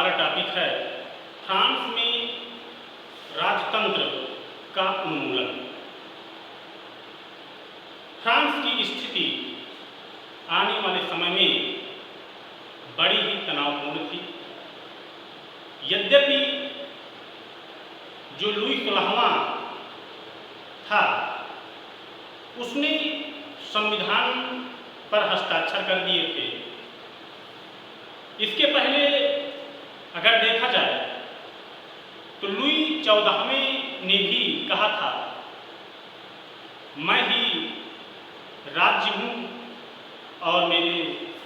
हमारा टॉपिक है फ्रांस में राजतंत्र का उन्मूलन। फ्रांस की स्थिति आने वाले समय में बड़ी ही तनावपूर्ण थी। यद्यपि जो लुई 16वां था उसने संविधान पर हस्ताक्षर कर दिए थे। इसके पहले अगर देखा जाए तो लुई 14वें ने भी कहा था, मैं ही राज्य हूँ और मेरे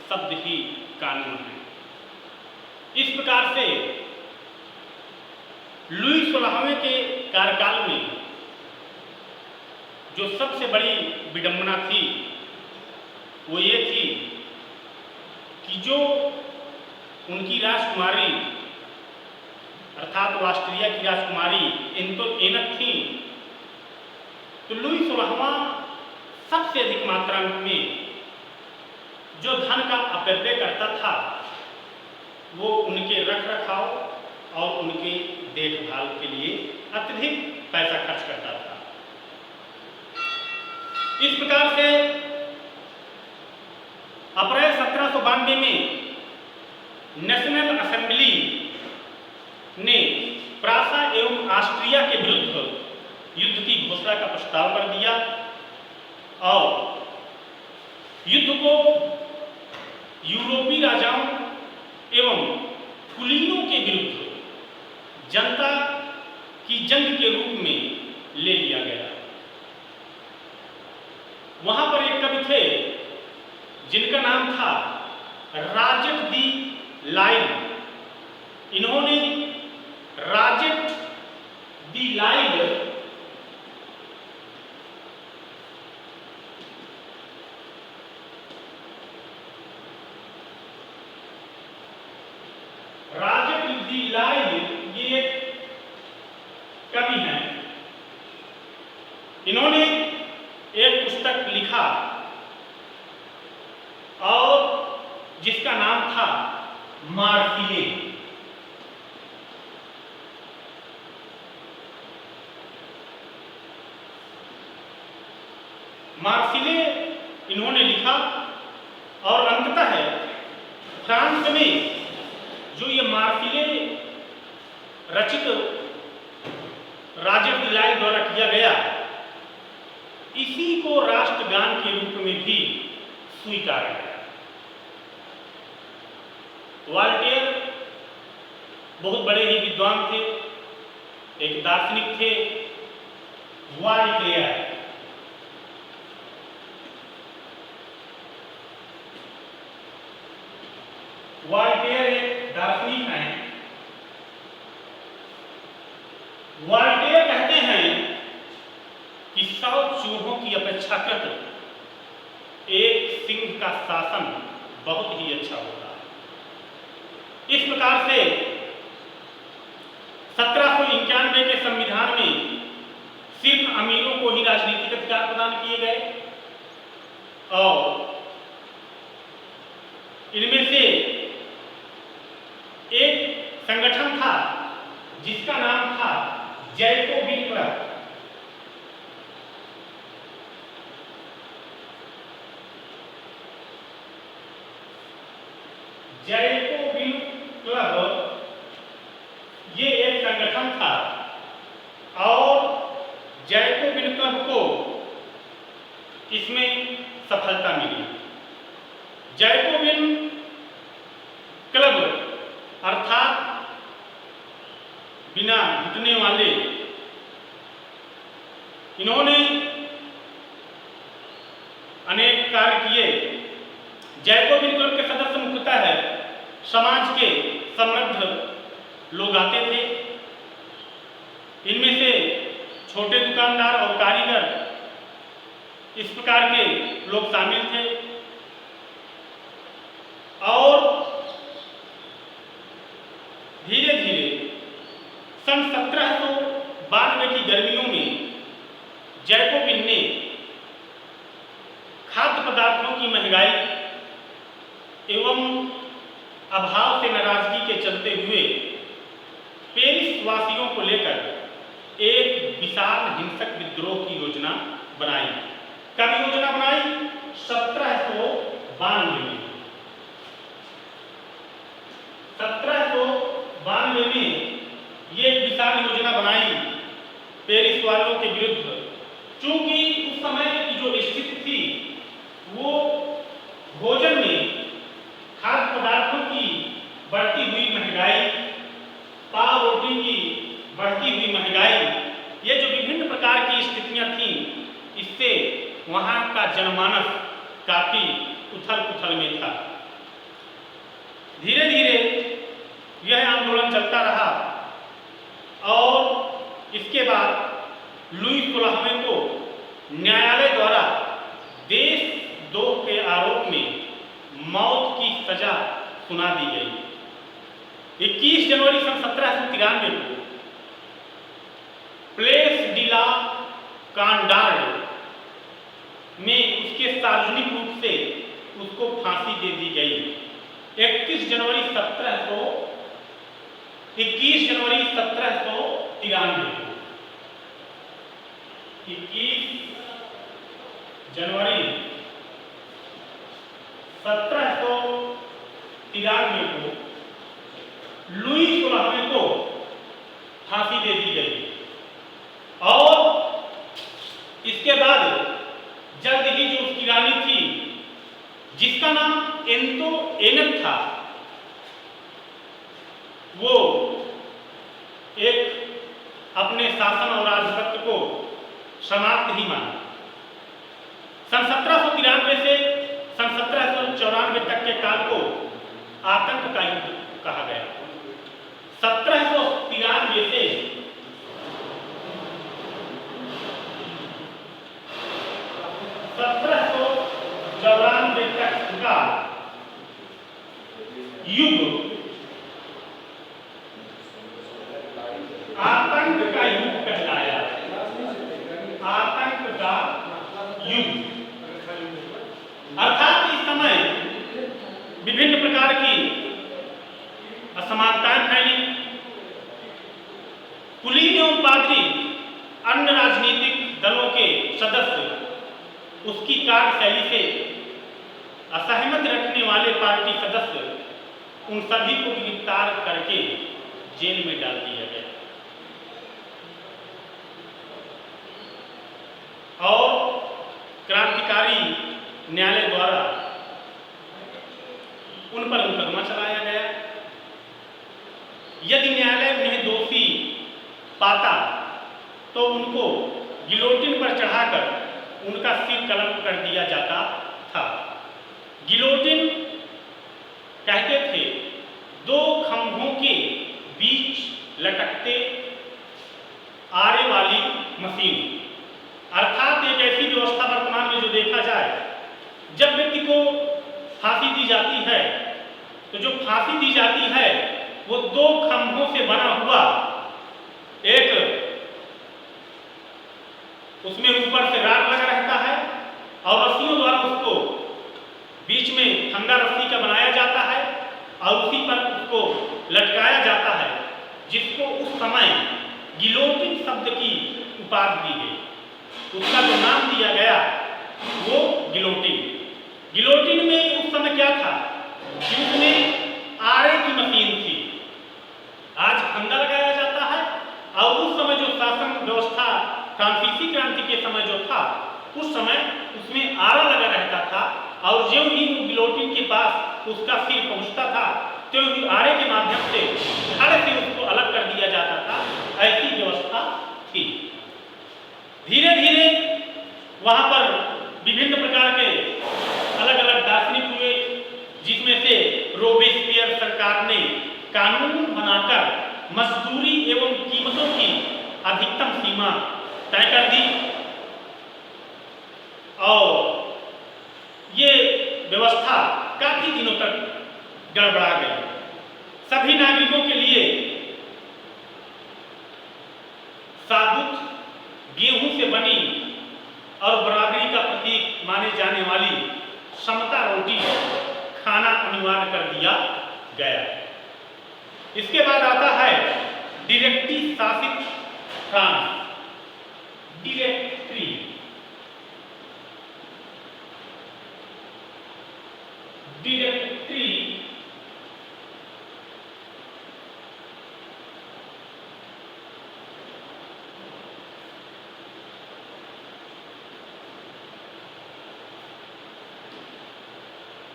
शब्द ही कानून हैं। इस प्रकार से लुई 16वें के कार्यकाल में जो सबसे बड़ी विडंबना थी वो ये थी कि जो उनकी राजकुमारी अर्थात ऑस्ट्रिया की राजकुमारी एनत थी, तो लुई 16वां सबसे अधिक मात्रा में जो धन का अपव्यय करता था वो उनके रख रखाव और उनके देखभाल के लिए अत्यधिक पैसा खर्च करता था। इस प्रकार से अप्रैल 1792 में नेशनल असेंबली ने प्रासा एवं ऑस्ट्रिया के विरुद्ध युद्ध की घोषणा का प्रस्ताव कर दिया और युद्ध को यूरोपीय राजाओं एवं कुलीनों के विरुद्ध जनता की जंग के रूप में ले लिया गया। वहां पर एक कवि थे जिनका नाम था राजेट दी लाइव। इन्होंने राजेट दी लाइव ये कवि हैं। इन्होंने एक पुस्तक लिखा और जिसका नाम था मार्सिले। मार्सिले इन्होंने लिखा और अंततः फ्रांस में जो ये मार्सिले रचित राजेट दी लाइव द्वारा किया गया, इसी को राष्ट्रगान के रूप में भी स्वीकारा गया। वॉल्टेयर बहुत बड़े ही विद्वान थे, एक दार्शनिक थे। वॉल्टेयर एक दार्शनिक हैं। वॉल्टेयर कहते हैं कि 100 चूहों की अपेक्षाकृत एक सिंह का शासन बहुत ही अच्छा होता है। इस प्रकार से 1791 के संविधान में सिर्फ अमीरों को ही राजनीतिक अधिकार प्रदान किए गए और इनमें से एक संगठन था जिसका नाम था जैकोबिन क्लब। जैकोबिन क्लब ये एक संगठन था और जैकोबिन क्लब को इसमें सफलता मिली। जैकोबिन क्लब अर्थात बिना घुटने वाले, इन्होंने अनेक कार्य किए। जैकोबिन क्लब के सदस्य मुख्यतः समाज के समृद्ध लोग आते थे। इनमें से छोटे दुकानदार और कारीगर इस प्रकार के लोग शामिल थे और धीरे धीरे सन 1792 की गर्मियों में जैकोबिन ने खाद्य पदार्थों की महंगाई एवं अभाव से नाराजगी के चलते हुए पेरिस वासियों को लेकर एक विशाल हिंसक विद्रोह की योजना बनाई। कब योजना बनाई? 1792 में। 1792 में ये विशाल योजना बनाई पेरिस वालों के विरुद्ध। चूंकि उस समय की जो स्थिति थी वो भोजन में खाद्य पदार्थों की बढ़ती हुई महंगाई, पाव रोटी की बढ़ती हुई महंगाई, ये जो विभिन्न प्रकार की स्थितियां थीं, इससे वहाँ का जनमानस काफी उथल पुथल में था। धीरे धीरे यह आंदोलन चलता रहा और इसके बाद लुई 16वें को न्यायालय द्वारा देशद्रोह के आरोप में मौत की सजा सुना दी गई। 21 जनवरी सन 1793 को प्लेस डी ला कांडार्ड में उसके सार्वजनिक रूप से उसको फांसी दे दी गई। 21 जनवरी 1793 को 21 जनवरी 1793 को लुई 16वें को फांसी दे दी गई और इसके बाद जल्द ही जो उसकी रानी थी जिसका नाम एंटोइनेट था, वो एक अपने शासन और आधिपत्य को समाप्त ही माना। सन 1793 से सन 1794 तक के काल को आतंक का युद्ध कहा गया। 1793 से 1794 तक का युग आतंक का युग कहलाया। आतंक का युग अर्थात इस समय विभिन्न प्रकार की असमानताएं फैली। कुलीन एवं पादरी, अन्य राजनीतिक दलों के सदस्य उसकी कार्यशैली से असहमत रखने वाले पार्टी सदस्य, उन सभी को गिरफ्तार करके जेल में डाल दिया गया और क्रांतिकारी न्यायालय द्वारा उन पर मुकदमा चलाया गया। यदि न्यायालय उन्हें दोषी पाता तो उनको गिलोटिन पर चढ़ाकर उनका सिर कलम कर दिया जाता था। गिलोटिन कहते थे दो खंभों के बीच लटकते आरे वाली मशीन, अर्थात एक ऐसी व्यवस्था वर्तमान में जो देखा जाए, जब व्यक्ति को फांसी दी जाती है तो जो फांसी दी जाती है वो दो खंभों से बना हुआ एक, उसमें ऊपर से राड लगा रहता है और रस्सियों द्वारा उसको बीच में ठंडा रस्सी का बनाया जाता है और उसी पर उसको लटकाया जाता है, जिसको उस समय गिलोटिन शब्द की उपाधि दी गई। उसका जो नाम दिया गया वो गिलोटिन। गिलोटिन में उस समय क्या था कि उसमें आरे की मशीन थी। आज फंदा लगाया जाता है और उस समय जो शासन व्यवस्था फ्रांसीसी क्रांति के समय जो था, उस समय उसमें आरा लगा रहता था और जो ही गिलोटिन के पास उसका सिर पहुंचता था तो आरे के माध्यम से धड़ से उसको अलग कर दिया जाता था। ऐसी व्यवस्था थी। धीरे धीरे वहां पर विभिन्न प्रकार के अलग अलग दार्शनिक हुए, जिसमें से रोबेस्पियर सरकार ने कानून बनाकर मजदूरी एवं कीमतों की अधिकतम सीमा तय कर दी और ये व्यवस्था काफी दिनों तक गड़बड़ा गई। सभी नागरिकों के लिए साबुत गेहूं से बनी और बराबरी का प्रतीक माने जाने वाली समता रोटी खाना अनिवार्य कर दिया गया। इसके बाद आता है डायरेक्टरी शासित फ्रांस। Directory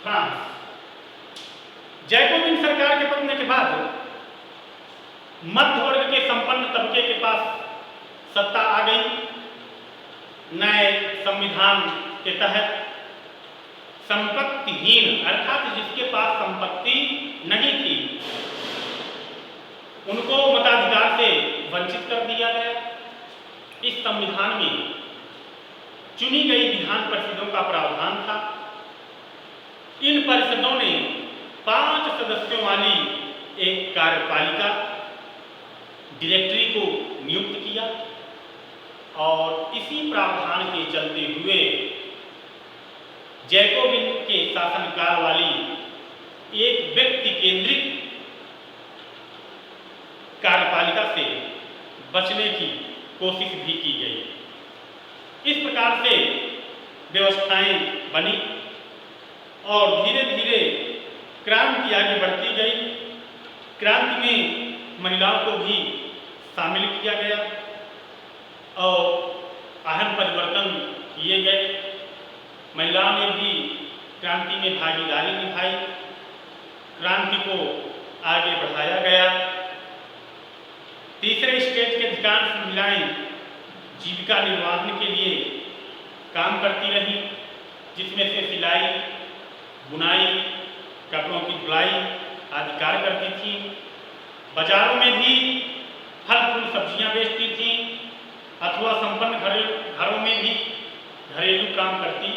France. जैकोबिन सरकार के पतन के बाद मध्य वर्ग के संपन्न तबके के पास सत्ता आ गई। नए संविधान के तहत संपत्तिहीन अर्थात जिसके पास संपत्ति नहीं थी उनको मताधिकार से वंचित कर दिया गया। इस संविधान में चुनी गई विधान परिषदों का प्रावधान था। इन परिषदों ने 5 सदस्यों वाली एक कार्यपालिका डायरेक्टरी को नियुक्त किया और इसी प्रावधान के चलते हुए जैकोबिन के शासनकाल वाली एक व्यक्ति केंद्रित कार्यपालिका से बचने की कोशिश भी की गई। इस प्रकार से व्यवस्थाएं बनी और धीरे धीरे क्रांति आगे बढ़ती गई। क्रांति में महिलाओं को भी शामिल किया गया और अहम परिवर्तन किए गए। महिलाओं ने भी क्रांति में भागीदारी निभाई। क्रांति को आगे बढ़ाया गया। तीसरे स्टेज के अधिकांश महिलाएं जीविका निर्वाहन के लिए काम करती रहीं, जिसमें से सिलाई, बुनाई, कपड़ों की धुलाई आदि कार्य करती थी। बाजारों में भी फल फूल सब्जियां बेचती थी अथवा संपन्न घरों में भी घरेलू काम करती